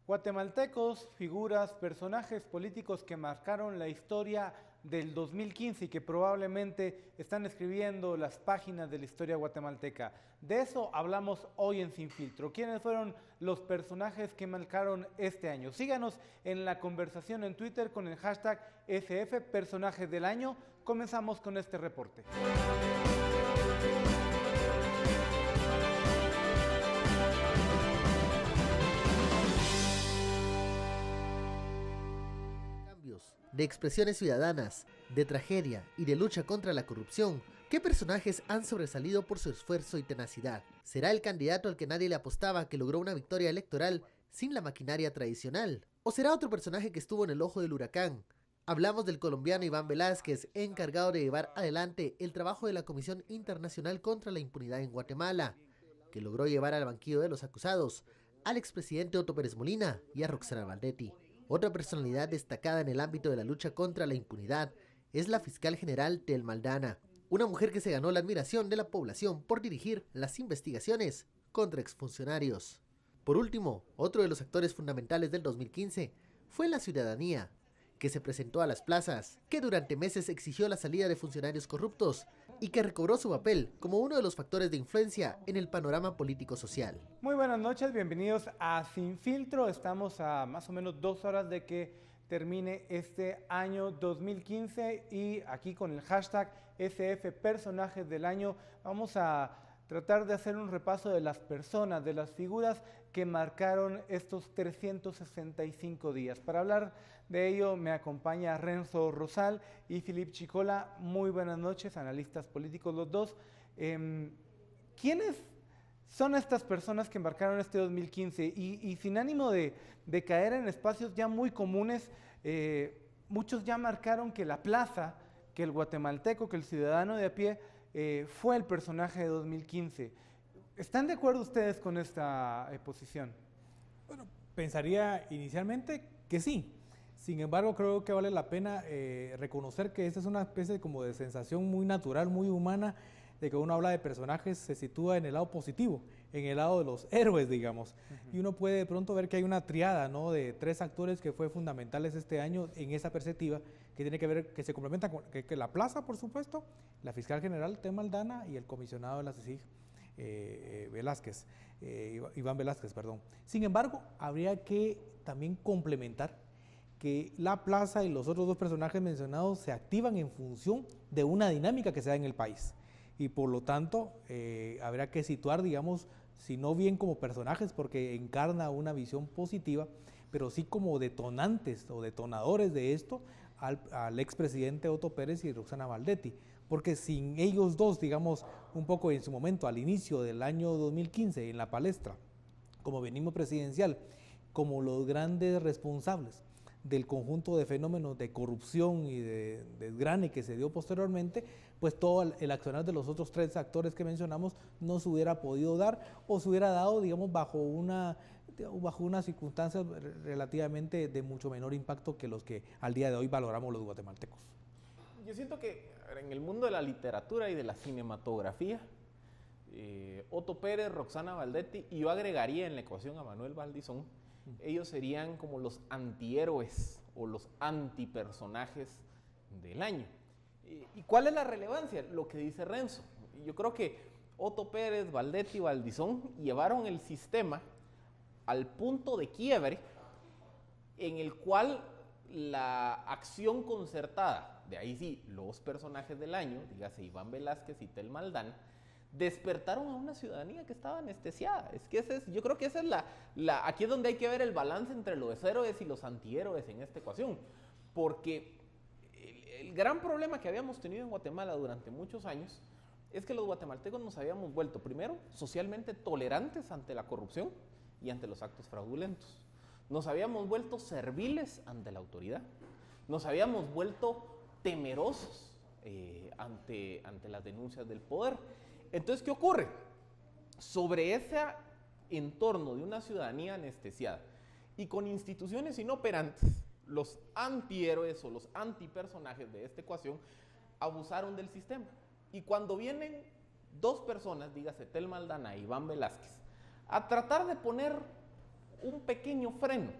Guatemaltecos, figuras, personajes políticos que marcaron la historia del 2015 y que probablemente están escribiendo las páginas de la historia guatemalteca. De eso hablamos hoy en Sin Filtro. ¿Quiénes fueron los personajes que marcaron este año? Síganos en la conversación en Twitter con el hashtag SF Personajes del Año. Comenzamos con este reporte. De expresiones ciudadanas, de tragedia y de lucha contra la corrupción, ¿qué personajes han sobresalido por su esfuerzo y tenacidad? ¿Será el candidato al que nadie le apostaba que logró una victoria electoral sin la maquinaria tradicional? ¿O será otro personaje que estuvo en el ojo del huracán? Hablamos del colombiano Iván Velásquez, encargado de llevar adelante el trabajo de la Comisión Internacional contra la Impunidad en Guatemala, que logró llevar al banquillo de los acusados al expresidente Otto Pérez Molina y a Roxana Baldetti. Otra personalidad destacada en el ámbito de la lucha contra la impunidad es la fiscal general Telma Aldana, una mujer que se ganó la admiración de la población por dirigir las investigaciones contra exfuncionarios. Por último, otro de los actores fundamentales del 2015 fue la ciudadanía, que se presentó a las plazas, que durante meses exigió la salida de funcionarios corruptos y que recobró su papel como uno de los factores de influencia en el panorama político-social. Muy buenas noches, bienvenidos a Sin Filtro. Estamos a más o menos 2 horas de que termine este año 2015 y aquí con el hashtag SF Personajes del Año vamos a tratar de hacer un repaso de las personas, de las figuras que marcaron estos 365 días. Para hablar de ello me acompaña Renzo Rosal y Filip Chicola. Muy buenas noches, analistas políticos los dos. ¿Quiénes son estas personas que marcaron este 2015? Y sin ánimo de caer en espacios ya muy comunes, muchos ya marcaron que la plaza, que el guatemalteco, que el ciudadano de a pie, fue el personaje de 2015. ¿Están de acuerdo ustedes con esta posición? Bueno, pensaría inicialmente que sí. Sin embargo, creo que vale la pena reconocer que esta es una especie como de sensación muy natural, muy humana, de que uno habla de personajes, se sitúa en el lado positivo, en el lado de los héroes, digamos. Y uno puede de pronto ver que hay una triada, ¿no?, de 3 actores que fue fundamentales este año en esa perspectiva, que tiene que ver, que se complementan con que la plaza, por supuesto, la fiscal general Telma Aldana y el comisionado de la CICIG, Iván Velásquez, perdón. Sin embargo, habría que también complementar que la plaza y los otros 2 personajes mencionados se activan en función de una dinámica que se da en el país. Y por lo tanto, habrá que situar, digamos, si no bien como personajes, porque encarna una visión positiva, pero sí como detonantes o detonadores de esto al expresidente Otto Pérez y Roxana Baldetti, porque sin ellos dos, digamos, un poco en su momento, al inicio del año 2015, en la palestra, como venimos presidencial, como los grandes responsables del conjunto de fenómenos de corrupción y de desgrane que se dio posteriormente, pues todo el accionar de los otros 3 actores que mencionamos no se hubiera podido dar o se hubiera dado, digamos, bajo una circunstancia relativamente de mucho menor impacto que los que al día de hoy valoramos los guatemaltecos. Yo siento que en el mundo de la literatura y de la cinematografía, Otto Pérez, Roxana Baldetti, y yo agregaría en la ecuación a Manuel Valdizón, ellos serían como los antihéroes o los antipersonajes del año. ¿Y cuál es la relevancia? Lo que dice Renzo. Yo creo que Otto Pérez, Baldetti y Valdizón llevaron el sistema al punto de quiebre en el cual la acción concertada, de ahí sí, los personajes del año, dígase Iván Velásquez y Telma Aldana, despertaron a una ciudadanía que estaba anestesiada. Es que yo creo que esa es aquí es donde hay que ver el balance entre los héroes y los antihéroes en esta ecuación, porque el gran problema que habíamos tenido en Guatemala durante muchos años es que los guatemaltecos nos habíamos vuelto, primero, socialmente tolerantes ante la corrupción y ante los actos fraudulentos. Nos habíamos vuelto serviles ante la autoridad. Nos habíamos vuelto temerosos ante las denuncias del poder. Entonces, ¿qué ocurre? Sobre ese entorno de una ciudadanía anestesiada y con instituciones inoperantes, los antihéroes o los antipersonajes de esta ecuación abusaron del sistema. Y cuando vienen 2 personas, dígase Telma Aldana e Iván Velásquez, a tratar de poner un pequeño freno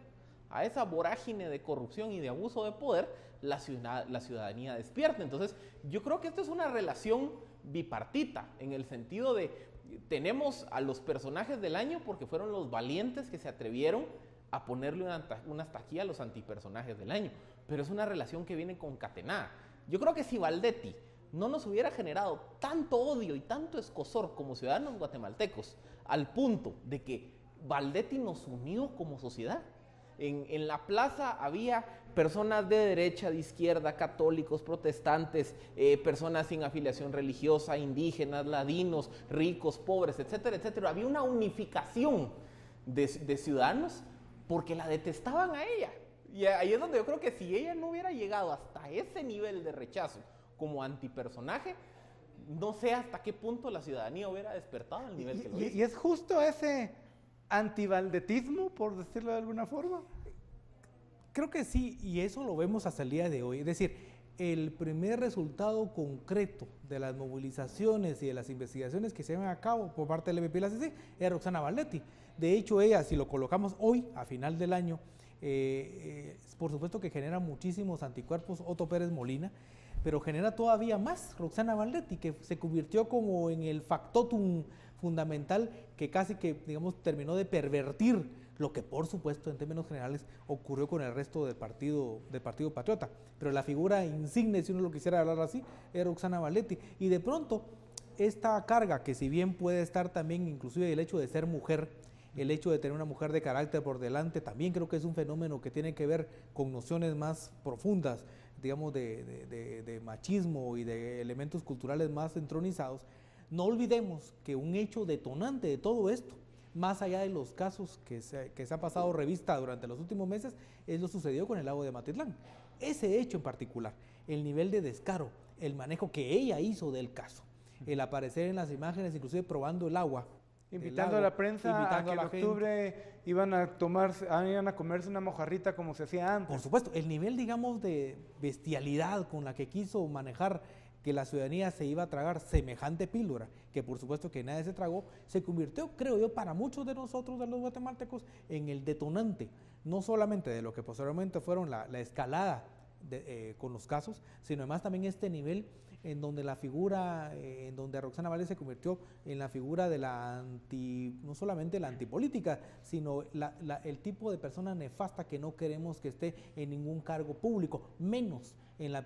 a esa vorágine de corrupción y de abuso de poder, la ciudadanía despierta. Entonces, yo creo que esto es una relación bipartita, en el sentido de, tenemos a los personajes del año porque fueron los valientes que se atrevieron a ponerle una hasta aquí a los antipersonajes del año, pero es una relación que viene concatenada. Yo creo que si Baldetti no nos hubiera generado tanto odio y tanto escozor como ciudadanos guatemaltecos, al punto de que Baldetti nos unió como sociedad. En la plaza había personas de derecha, de izquierda, católicos, protestantes, personas sin afiliación religiosa, indígenas, ladinos, ricos, pobres, etcétera, etcétera. Había una unificación de ciudadanos porque la detestaban a ella. Y ahí es donde yo creo que si ella no hubiera llegado hasta ese nivel de rechazo como antipersonaje, no sé hasta qué punto la ciudadanía hubiera despertado al nivel que lo hizo. Y es justo ese antivaldetismo, por decirlo de alguna forma. Creo que sí, y eso lo vemos hasta el día de hoy. Es decir, el primer resultado concreto de las movilizaciones y de las investigaciones que se llevan a cabo por parte del MP y la CC es Roxana Baldetti. De hecho, ella, si lo colocamos hoy, a final del año, por supuesto que genera muchísimos anticuerpos Otto Pérez Molina, pero genera todavía más Roxana Baldetti, que se convirtió como en el factotum fundamental que casi que, digamos, terminó de pervertir lo que, por supuesto, en términos generales, ocurrió con el resto del Partido Patriota. Pero la figura insigne, si uno lo quisiera hablar así, es Roxana Baldetti. Y de pronto, esta carga, que si bien puede estar también, inclusive el hecho de ser mujer, el hecho de tener una mujer de carácter por delante, también creo que es un fenómeno que tiene que ver con nociones más profundas, digamos, de machismo y de elementos culturales más entronizados. No olvidemos que un hecho detonante de todo esto, más allá de los casos que se ha pasado revista durante los últimos meses, es lo sucedido con el lago de Matitlán. Ese hecho en particular, el nivel de descaro, el manejo que ella hizo del caso, el aparecer en las imágenes, inclusive probando el agua, invitando a la prensa a que en octubre iban a comerse una mojarrita como se hacía antes. Por supuesto, el nivel, digamos, de bestialidad con la que quiso manejar que la ciudadanía se iba a tragar semejante píldora, que por supuesto que nadie se tragó, se convirtió, creo yo, para muchos de nosotros, de los guatemaltecos, en el detonante, no solamente de lo que posteriormente fueron la escalada con los casos, sino además también este nivel en donde la figura, en donde Roxana Baldetti se convirtió en la figura de no solamente la antipolítica, sino el tipo de persona nefasta que no queremos que esté en ningún cargo público, menos en la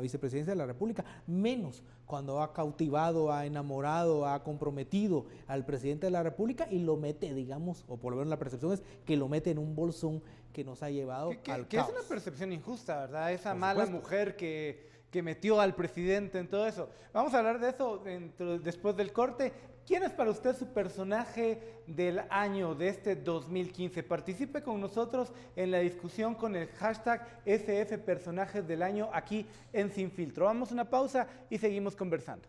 vicepresidencia de la República, menos cuando ha cautivado, ha enamorado, ha comprometido al presidente de la República y lo mete, digamos, o por lo menos la percepción es que lo mete en un bolsón que nos ha llevado al caos. Que es una percepción injusta, ¿verdad? Esa mala mujer que metió al presidente en todo eso. Vamos a hablar de eso después del corte. ¿Quién es para usted su personaje del año de este 2015? Participe con nosotros en la discusión con el hashtag SF Personajes del Año aquí en Sin Filtro. Vamos a una pausa y seguimos conversando.